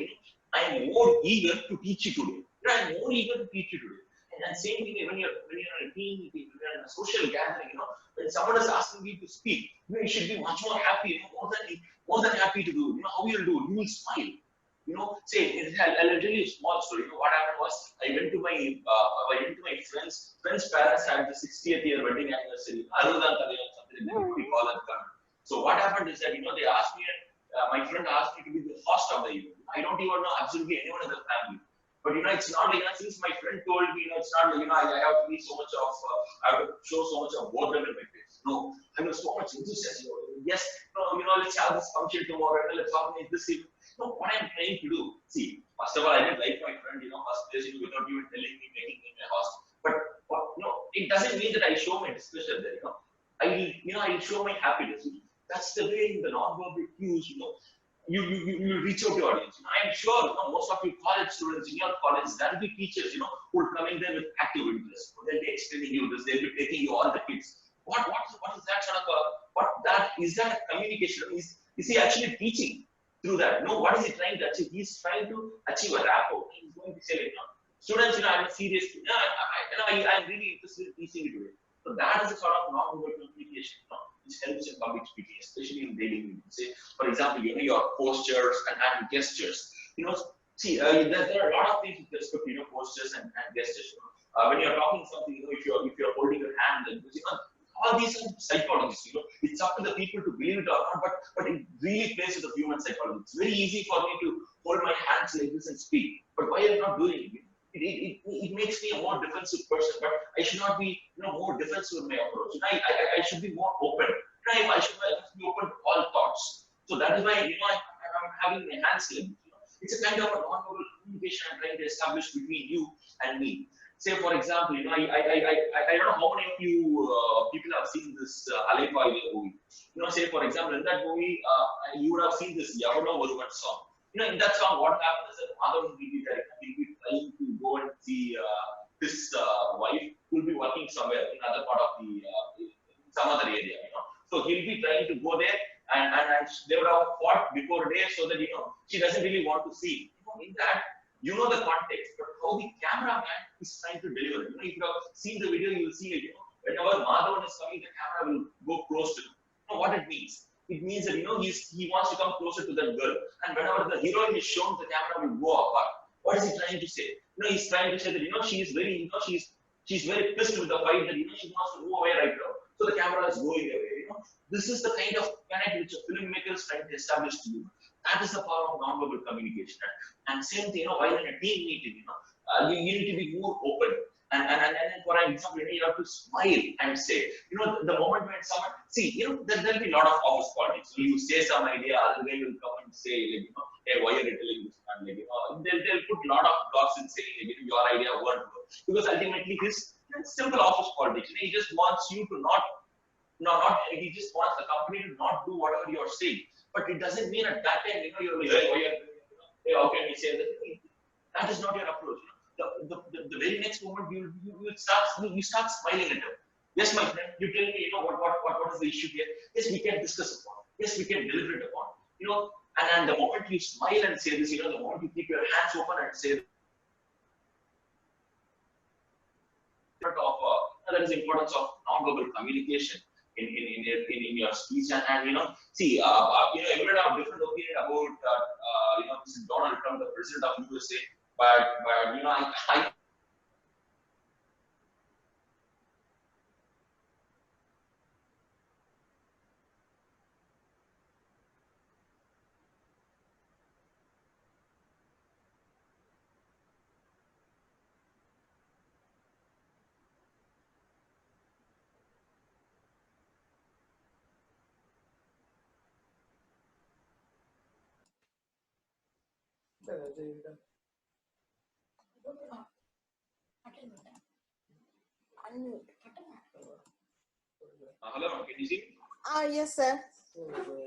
I'm more eager to teach you today. I'm more eager to teach you today. And same thing when you're in a team meeting, when you're in a social gathering, when someone is asking you to speak, you should be much more happy, more than happy to do. How you'll do? You will smile. Say, I'll tell you a small story. What happened was, I went to my friend's parents had the 60th year wedding anniversary. We call it. So what happened is that they asked me, my friend asked me to be the host of the event. I don't even know absolutely anyone in the family. But it's not like since my friend told me, it's not like I have to be so much of I have to show so much of boredom in my face. No, I was so much enthusiasm. Yes, let's have this function tomorrow. Let's organize this event. What I'm trying to do. See, first of all, I didn't like my friend. First place without even telling me, making me my host. But it doesn't mean that I show my displeasure there. I show my happiness. That's the way in the non-verbal cues. You reach out to your audience. I'm sure most of you college students in your college, there will be teachers, who will come in there with active interest. They'll be explaining you this, they'll be taking you all the kids. What is that sort of is that a communication? Is he actually teaching through that? No, what is he trying to achieve? He's trying to achieve a rapport. He's going to say, students, I'm serious. I'm really interested in teaching you today. So that is a sort of non-verbal communication, which helps in public speaking, especially in daily meetings. Say, for example, your postures and gestures. There are a lot of things with respect to postures and gestures. When you're talking something, if you're holding your hand, all these are psychologists. It's up to the people to believe it or not, but it really plays with the human psychology. It's very easy for me to hold my hands like this and speak, but why am I not doing it? It makes me a more defensive person, but I should not be more defensive in my approach. I should be more open. I should be open to all thoughts. So that is why I'm having my hands like it's a kind of a non-verbal communication I'm trying to establish between you and me. Say for example, I don't know how many of you people have seen this Alepa movie. Say for example, in that movie, you would have seen this Yavana Varuvan song. In that song, what happens is that Madhav will be trying to go and see his wife who will be working somewhere in another part of the some other area. So he'll be trying to go there, and they would have fought before day so that she doesn't really want to see. In that, the context, but how the cameraman is trying to deliver. If you have seen the video, you will see it. Whenever Madhavan is coming, the camera will go close to him. What it means? It means that he wants to come closer to that girl, and whenever the heroine is shown, the camera will go apart. What is he trying to say? He's trying to say that she is very she's very pissed with the fight that she wants to move away right now. So the camera is going away. This is the kind of connect which a filmmaker is trying to establish to you. That is the power of non-verbal communication. And same thing, while in a team meeting, you need to be more open. And for example, you have to smile and say, the moment when someone, there'll be a lot of office politics. So you say some idea, other guy will come and say, hey, why are you telling this? And they'll put a lot of blocks in saying, your idea won't work. Because ultimately, it's simple office politics. He just wants you to he just wants the company to not do whatever you're saying. But it doesn't mean at that time, you're like, hey, why are you doing hey, how can we say that? That is not your approach. The very next moment you start smiling at him. Yes, my friend, you tell me, what is the issue here? Yes, we can discuss upon. Yes, we can deliberate upon. And the moment you smile and say this, the moment you keep your hands open and say there is importance of non-verbal communication in your speech and see everyone have different opinion about this is Donald Trump, the president of USA, but I hello, can you see me? Yes, sir.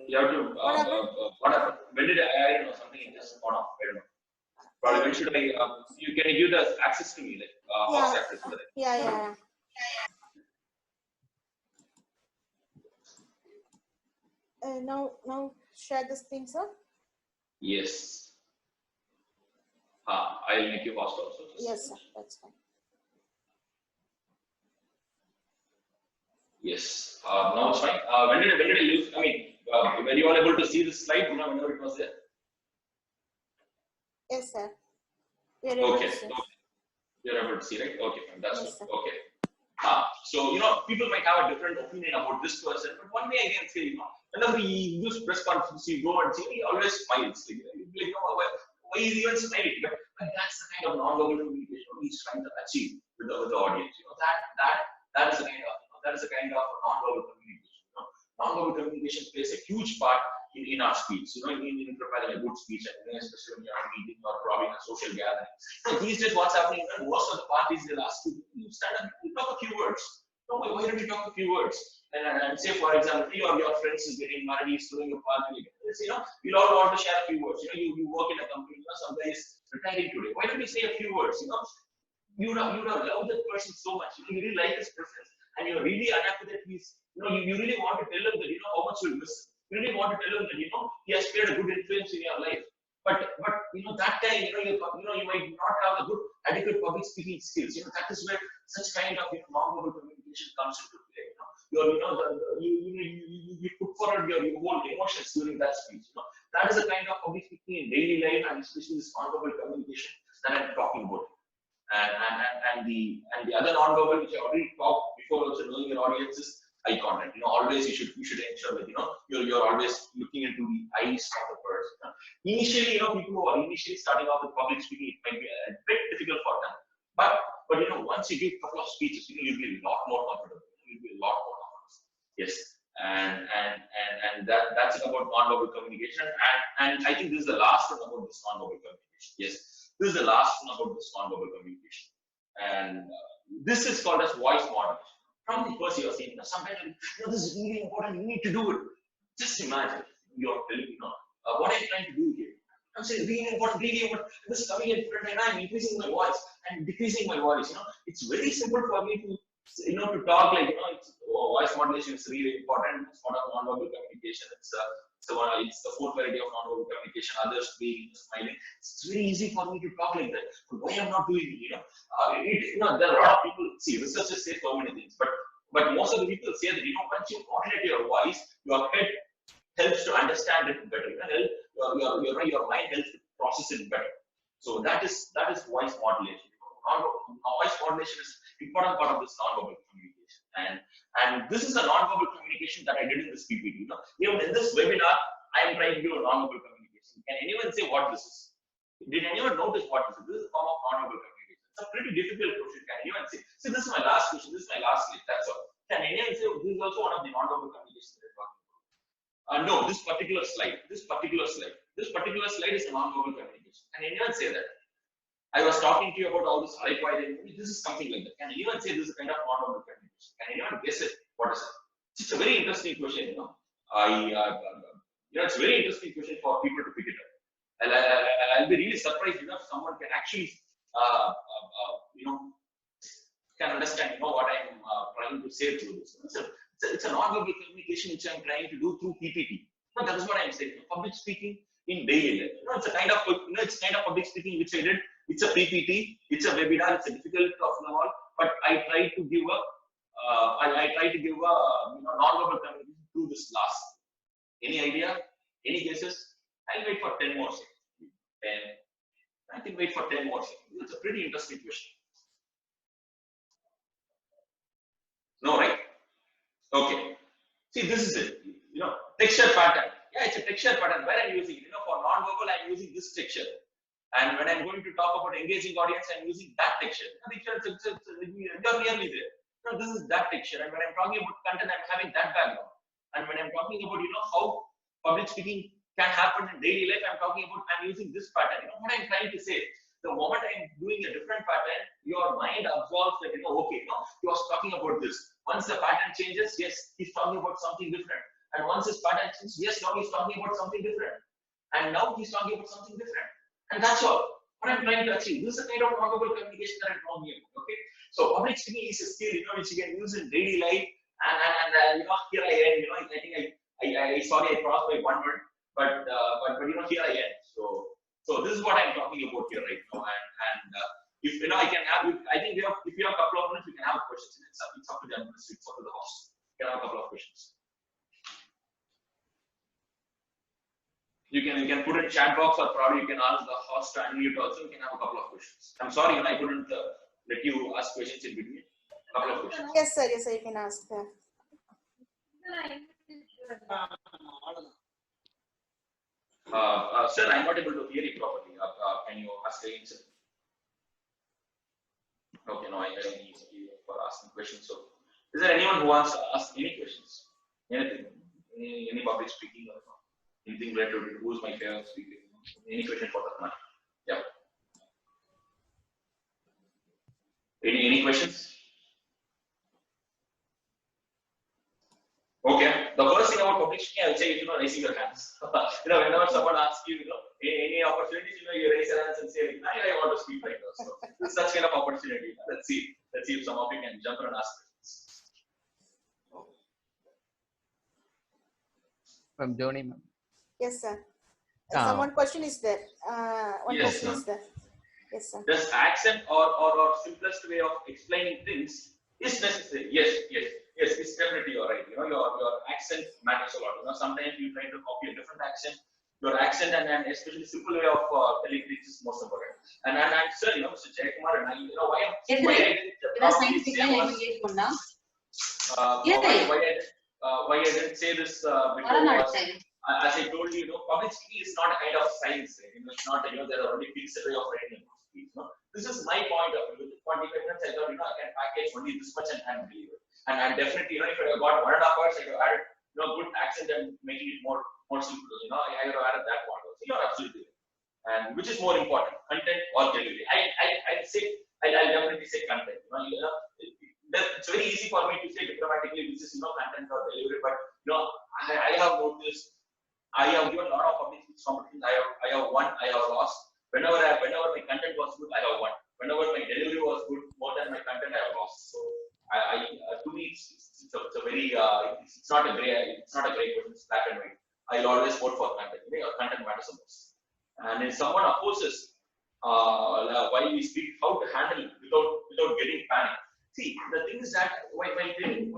You have to What happened? what happened? When did I don't know, something just gone off. I don't know. Probably when should I can you give the access to me, like Yeah. host access to that? Yeah. Now share this thing, sir. Yes. I'll make you host also. Yes, sir. That's fine. Yes. Now it's fine. When did I use? I mean, were you all able to see this slide? Whenever it was there. Yes, sir. We are able Okay. to see. You're able to see, right? Okay, fine. That's Yes, good. Okay. So people might have a different opinion about this person, but one way I can say, whenever he use press conference, you go and see, he always smiles. Why is he even smiling? But that's the kind of non-verbal communication he's trying to achieve with the audience. That is the kind of non-verbal communication. Non-verbal communication plays a huge part in our speech. In preparing a good speech, and especially when you're at a meeting or probably in a social gathering. These days, what's happening? Most of the parties they'll ask you stand up, you talk a few words. No, why don't you talk a few words? And say, for example, you or your friends is getting married, he's throwing a party. You'll all want to share a few words. You work in a company, some guy is retiring today. Why don't you say a few words? You would have loved that person so much. You really like his presence, and you're really unhappy that he's, you really want to tell him that how much you miss. You really want to tell him that he has played a good influence in your life. But that time you might not have a good adequate public speaking skills. That is where such kind of non-verbal communication comes into play. You put forward your whole emotions during that speech. That is the kind of public speaking in daily life, and especially this non-verbal communication that I'm talking about. And the other non-verbal, which I already talked before, also knowing your audience, is eye contact. Always you should ensure that you're always looking into the eyes of the person. Initially, people who are initially starting off with public speaking, it might be a bit difficult for them. But once you give a couple of speeches, you'll be a lot more comfortable. You'll be a lot more comfortable. Yes. And that's about non-verbal communication. And I think this is the last one about this non-verbal communication. Yes. This is the last one about this non-verbal communication. And this is called as voice modulation. From the person you're saying, sometimes this is really important, you need to do it. Just imagine you're telling what I'm trying to do here. I'm saying really important, this is coming in front and I'm increasing my voice and decreasing my voice. It's very simple for me to to talk like voice modulation is really important. It's part of non-verbal communication. It's the fourth variety of non-verbal communication. Others being smiling. It's very easy for me to talk like that. But why I'm not doing it? There are a lot of people. See, researchers say so many things, but most of the people say that once you modulate your voice, your head helps to understand it better. Your mind helps to process it better. So that is voice modulation. Voice modulation is important part of this non-verbal communication, and this is a non-verbal communication that I did in this PPT. Even in this webinar, I am trying to do a non-verbal communication. Can anyone say what this is? Did anyone notice what this is? This is a form of non-verbal communication. It's a pretty difficult question. Can anyone say? See, this is my last question. This is my last slide. That's all. Can anyone say this is also one of the non-verbal communications that we're talking about? No, this particular slide is a non-verbal communication. Can anyone say that? I was talking to you about all this high-quality. This is something like that. Can anyone say this is a kind of non-verbal communication? Can anyone guess it? What is it? It's a very interesting question. It's a very interesting question for people to pick it up. I'll be really surprised if someone can actually, can understand, what I'm trying to say through this. It's a non-verbal communication which I'm trying to do through PPT. That is what I'm saying. Public speaking in daily life. It's a kind of, it's kind of public speaking which I did. It's a PPT. It's a webinar. It's a difficult of them all. But I try to give a, non-verbal communication through this last. Any idea? Any guesses? I'll wait for 10 more seconds. 10. I can wait for 10 more seconds. It's a pretty interesting question. No, right? Okay. See, this is it. Texture pattern. Yeah, it's a texture pattern. Where I'm using it. For non-verbal, I'm using this texture. And when I'm going to talk about engaging audience, I'm using that texture. You're nearly there. This is that texture. And when I'm talking about content, I'm having that background. And when I'm talking about, how public speaking can happen in daily life, I'm using this pattern. What I'm trying to say, the moment I'm doing a different pattern, your mind absorbs that, okay, he was talking about this. Once the pattern changes, yes, he's talking about something different. And once his pattern changes, yes, now he's talking about something different. And now he's talking about something different. And that's all. What I'm trying to achieve. This is the kind of non-verbal communication that I'm talking about. Okay. So public speaking is a skill, which you can use in daily life. And here I am. I think I sorry I crossed by 1 minute, but here I am. So this is what I'm talking about here right now. And if I can have, I think if you have a couple of minutes, we can have questions. It's up to them. It's up to the host. We can have a couple of questions. You can put in chat box, or probably you can ask the host to unmute also. You can have a couple of questions. I'm sorry, I couldn't let you ask questions in between. A couple of questions. Yes, sir. Yes, sir. You can ask that. Sir, I'm not able to hear you properly. Can you ask again, sir? Okay, no, I need you for asking questions. So, is there anyone who wants to ask any questions? Anything? Any public speaking or anything related to who's my favorite speaker? Any question for that matter? Yeah. Any questions? Okay. The first thing about public speaking, I would say is raising your hands. Whenever someone asks you, any opportunities, you raise your hands and say, I want to speak right now. So it's such kind of opportunity. Let's see if some of you can jump and ask questions. From Johnny, ma'am. Yes, sir. One question is there. One Yes, question is there. Yes, sir. Does accent or simplest way of explaining things is necessary? Yes, it's definitely you're right. Your accent matters a lot. Sometimes you try to copy a different accent. Your accent and especially simple way of telling things is most important. And sir, Mr. Jayakumar and why I didn't say this before was, as I told you, public speaking is not a kind of science. It's not, there are already fixed way of writing speech. This is my point of view. With 25 minutes, I thought, I can package only this much and deliver. And definitely, if I got 1.5 hours, I could add, good accent and making it more simple. I would have added that part also. You're absolutely right. And which is more important, content or delivery? I'll definitely say content. It's very easy for me to say diplomatically, this is content or delivery, but I have noticed. I have given a lot of public speech competitions. I have won. I have lost. Whenever my content was good, I have won. Whenever my delivery was good, more than my content, I have lost. So to me, it's a very it's not a gray question. It's black and white. I'll always vote for content. Content matters the most. And if someone opposes why we speak, how to handle it without getting panicked. See, the thing is that when telling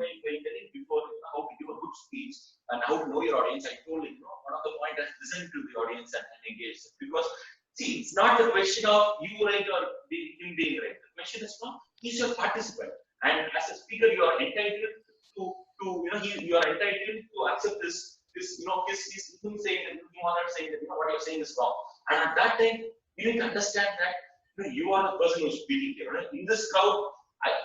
people how to give a good speech and how to know your audience, I told you, one of the points is listen to the audience and engage. Because see, it's not the question of you right or him being right. The question is, he's your participant, and as a speaker, you are entitled to you are entitled to accept this him saying that what you're saying is wrong. And at that time, you need to understand that you are the person who's speaking here. In this crowd,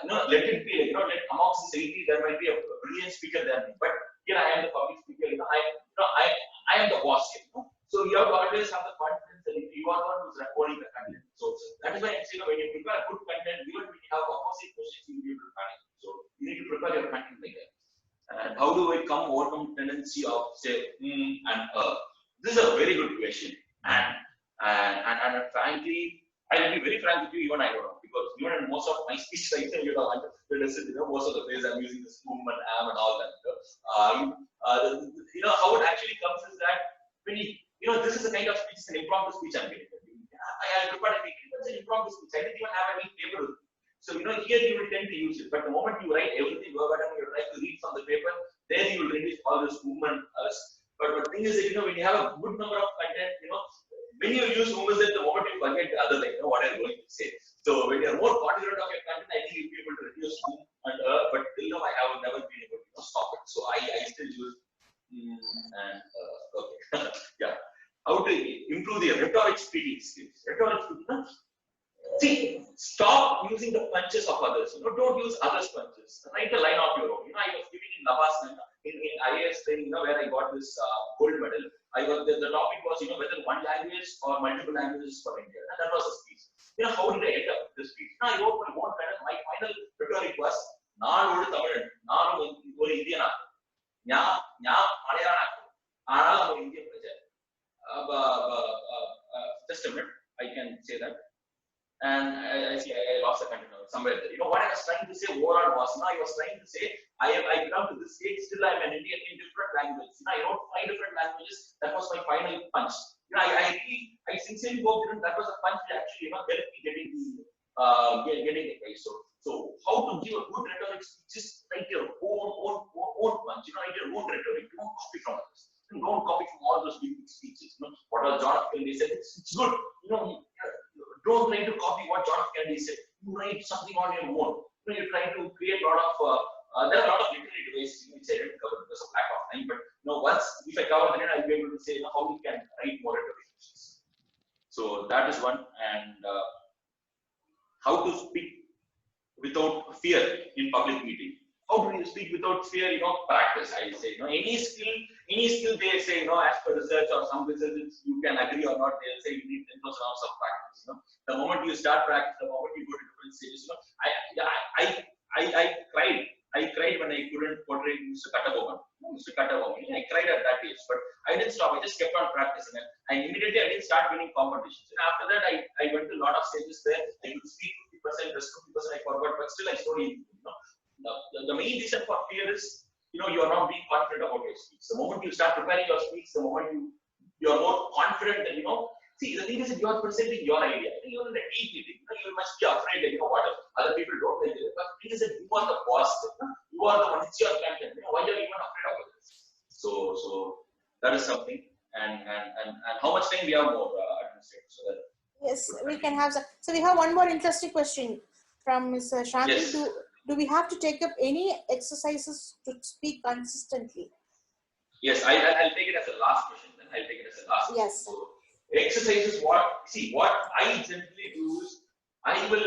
let it be let amongst this 80, there might be a brilliant speaker than me, but here I am the public speaker. I am the boss here. So you have to always have the confidence that you are the one who's recording the content. So that is why I'm saying when you prepare good content, even when you have opposite questions, you will be able to panic. So you need to prepare your content like that. And how do I overcome tendency of say and This is a very good question, and frankly, I will be very frank with you. Even I don't know. because even in most of my speech right now, most of the phrase I'm using this whom and am and all that. How it actually comes is that when this is the kind of speech, it's an impromptu speech I'm getting. I prepared a meeting, but it's an impromptu speech. I didn't even have any paper with me. So, here you will tend to use it. But the moment you write everything verbatim, you try to read from the paper, then you will reduce all this movement. But the thing is that, when you have a good number of content, when you use movements, then the moment you forget the other thing, what I'm going to say. So, when you're more confident of your content, I think you'll be able to reduce movement and but till now, I have never been able to stop it. So, I still use and okay. Yeah. How to improve the rhetoric speaking skills. Rhetoric speaking. See, stop using the punches of others. Don't use others' punches. Write a line of your own. I was giving in Navas in IA&AS training, where I got this gold medal. The topic was, whether one language or multiple languages for India, and that was a speech. How did I end up with this speech? I wrote my own kind of. My final rhetoric was, "நான் ஒரு தமிழன், நான் ஒரு இந்தியனா, நான் மலையாளனா, ஆனால் நான் ஒரு இந்திய பிரஜை." Just a minute, I can say that. And I lost the content somewhere there. What I was trying to say overall was, I was trying to say, I belong to this state, still I'm an Indian in different languages. I wrote 5 different languages. That was my final punch. I sincerely hope that was a punch that actually, helped me getting the prize. So how to give a good rhetoric speech? Just write your own punch. Write your own rhetoric. Don't copy from others. Don't copy from all those big speeches. What was John F. Kennedy said? It's good. Don't try to copy what John F. Kennedy said. You write something on your own. You try to create a lot of. There are a lot of literary devices which I didn't cover because of lack of time. But once if I cover that, I'll be able to say how we can write more rhetoric. So that is one, and how to speak without fear in public meeting. How do you speak without fear? Practice. I say, any skill they say, as per research or some research, you can agree or not. They'll say you need 10,000 hours of practice. The moment you start practice, the moment you go to different stages, I cried. I cried when I couldn't portray Mr. Sathyabama. I cried at that age, but I didn't stop. I just kept on practicing, and immediately I didn't start winning competitions. And after that, I went to a lot of stages where I could speak 50%, rest 50% I forgot, but still I slowly, The main reason for fear is, you are not being confident about your speech. The moment you start preparing your speech, the moment you are more confident that, see, the thing is that you are presenting your idea. You're in a team meeting. You must be afraid that, what if other people don't like it. But the thing is that you are the boss. You are the one, it's your content. Why are you even afraid of this? So that is something. And how much time we have more, administrator? So that yes, we can have some. So we have one more interesting question from Mr. Shanti. Yes. Do we have to take up any exercises to speak consistently? Yes, I'll take it as a last question. Then I'll take it as a last question. Yes. So, exercises. What I generally do is, I will,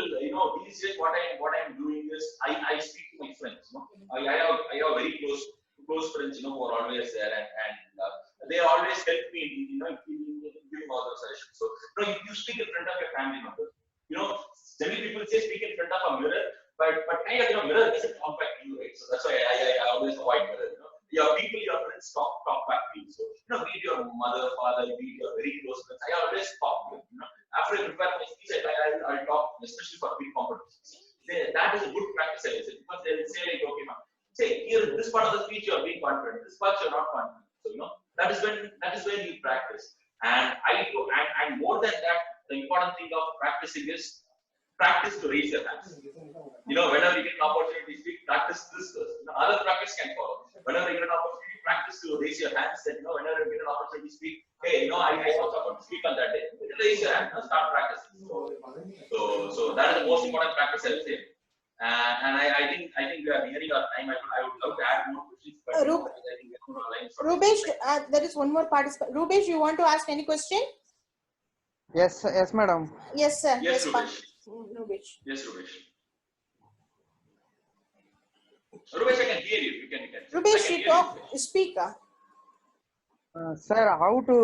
these days what I'm doing is, I speak to my friends. I have very close friends, who are always there, and they always help me in giving all those suggestions. So, you speak in front of your family members. Generally people say speak in front of a mirror. But kind of, mirror doesn't talk back to you, right? So that's why I always avoid mirror. Your people, your friends talk back to you. So, be it your mother, father, be it your very close friends, I always talk to you. After I prepare my speech, I'll talk, especially for big competitions. That is a good practice, I say, because they will say, like, okay, say, here, this part of the speech, you're being confident, this part, you're not confident. So, that is when you practice. And more than that, the important thing of practicing is practice to raise your hands. Whenever you get an opportunity to speak, practice this first. Other practice can follow. Whenever you get an opportunity, practice to raise your hands. That whenever you get an opportunity to speak, hey, I also want to speak on that day. Raise your hand and start practicing. So that is the most important practice, I would say. And I think we are nearing our time. I would love to add more questions. But Rubesh, there is one more participant. Rubesh, you want to ask any question? Yes, madam. Yes, sir. Yes, Rubesh. Rubesh. Yes, Rubesh. Rubesh, I can hear you. You can. Rubesh, you talk. Speak. Sir, how to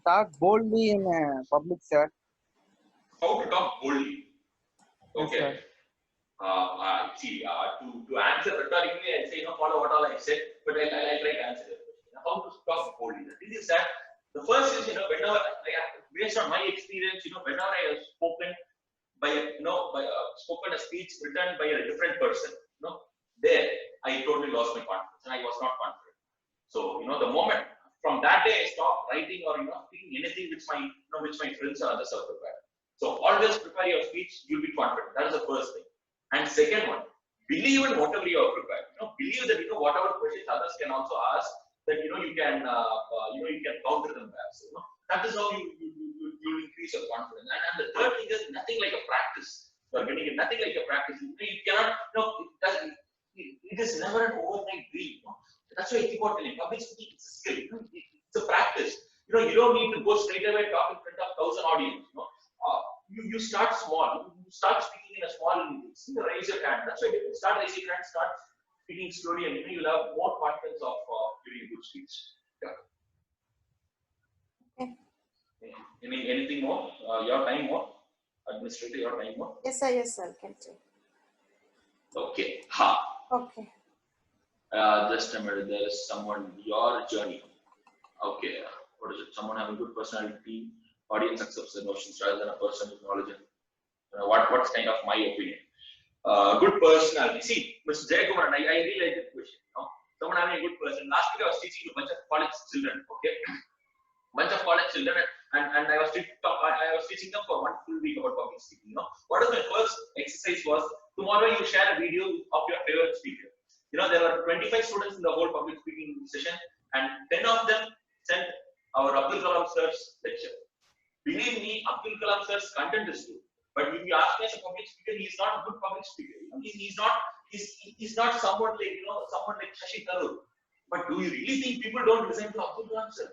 talk boldly in public, sir? How to talk boldly? Okay. Yes, See, to answer rhetorically, I say, follow what all I said, but I'll try to answer it. How to talk boldly? The thing is that the first is, whenever, based on my experience, whenever I have spoken by, spoken a speech written by a different person, there I totally lost my confidence and I was not confident. So, the moment from that day I stopped writing or speaking anything which my friends or others are prepared. So always prepare your speech, you'll be confident. That is the first thing. And second one, believe in whatever you are prepared. Believe that whatever questions others can also ask, that you can counter them back. So, that is how you increase your confidence. And the third thing is nothing like a practice. You are getting it, nothing like a practice. You cannot. It is never an overnight dream. That's why I keep on telling. Public speaking is a skill. It's a practice. You don't need to go straight away talk in front of 1,000 audience. You start small. You start speaking in a small. Raise your hand. That's why you start raising your hand. Start speaking slowly, and you'll have more confidence of giving a good speech. Yeah. Okay. Anything more? Your time more? Administrator, your time more? Yes, sir. Yes, sir. Can take. Okay. Okay. Just a minute. There is someone. Your journey. Okay. What is it? Someone having good personality. Audience accepts the notions rather than a person with knowledge. What's kind of my opinion? Good personality. See, Mr. Jayakumar, I really like that question. Someone having a good person. Last week I was teaching a bunch of college children. Okay. Bunch of college children, and I was teaching them for 1 full week about public speaking. What is my first exercise was, tomorrow you share a video of your favorite speaker. There were 25 students in the whole public speaking session, and 10 of them sent our Abdul Kalam sir's lecture. Believe me, Abdul Kalam sir's content is good, but if you ask me as a public speaker, he is not a good public speaker. He's not someone like Shashi Tharoor. But do you really think people don't listen to Abdul Kalam sir?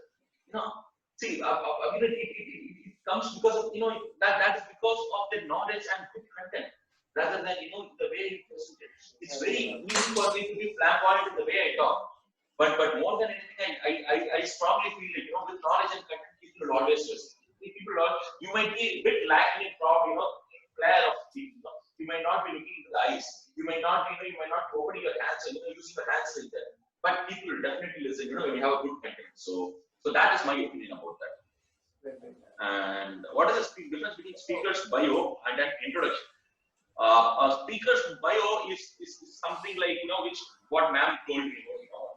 See, it comes because of that is because of the knowledge and good content, rather than the way he presents it. It's very easy for me to be flamboyant in the way I talk, but more than anything, I strongly feel with knowledge and content, people will always listen. You might be a bit lacking in flair of speaking. You might not be looking into the eyes. You might not opening your hands and using your hands like that. But people will definitely listen. When you have a good content. So that is my opinion about that. And what is the difference between speaker's bio and an introduction? A speaker's bio is something like what ma'am told me.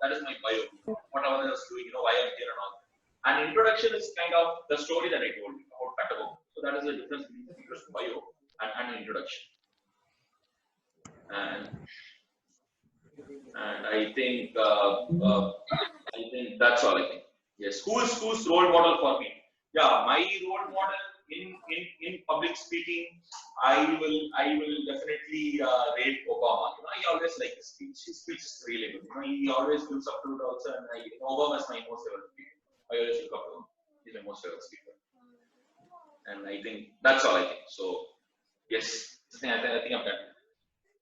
That is my bio. What I was doing, why I'm here and all. An introduction is kind of the story that I told you about Katabo. So that is the difference between speaker's bio and an introduction. And I think that's all. I think. Yes. Who's role model for me? Yeah, my role model in public speaking, I will definitely rate Obama. I always like his speech. His speech is really good. He always gives up to it also, and Obama is my most favorite speaker. I always look up to him. He's my most favorite speaker. And I think that's all I think. So yes, I think I'm done.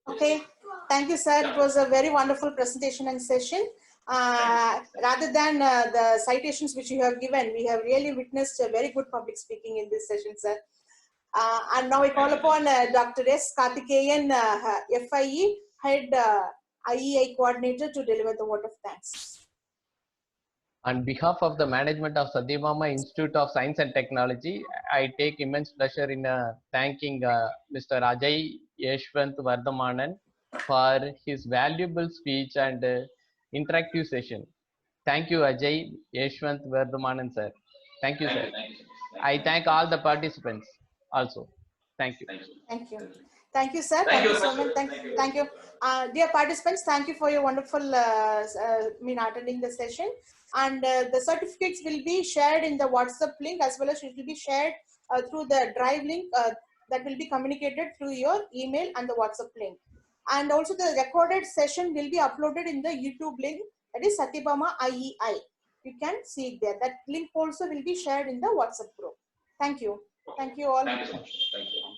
Okay, thank you, sir. It was a very wonderful presentation and session. Rather than the citations which you have given, we have really witnessed a very good public speaking in this session, sir. And now I call upon Dr. S. Karthikeyan, FIE, Head IEI Coordinator, to deliver the vote of thanks. On behalf of the management of Sathyabama Institute of Science and Technology, I take immense pleasure in thanking Mr. Ajay Yeshwanth Vardhamanan for his valuable speech and interactive session. Thank you, Ajay Yeshwanth Vardhamanan, sir. Thank you, sir. I thank all the participants also. Thank you. Thank you. Thank you, sir. Thank you so much. Thank you. Dear participants, thank you for your wonderful attending the session. And the certificates will be shared in the WhatsApp link, as well as it will be shared through the Drive link that will be communicated through your email and the WhatsApp link. And also the recorded session will be uploaded in the YouTube link, that is Sathyabama IEI. You can see it there. That link also will be shared in the WhatsApp group. Thank you. Thank you all. Thank you so much. Thank you.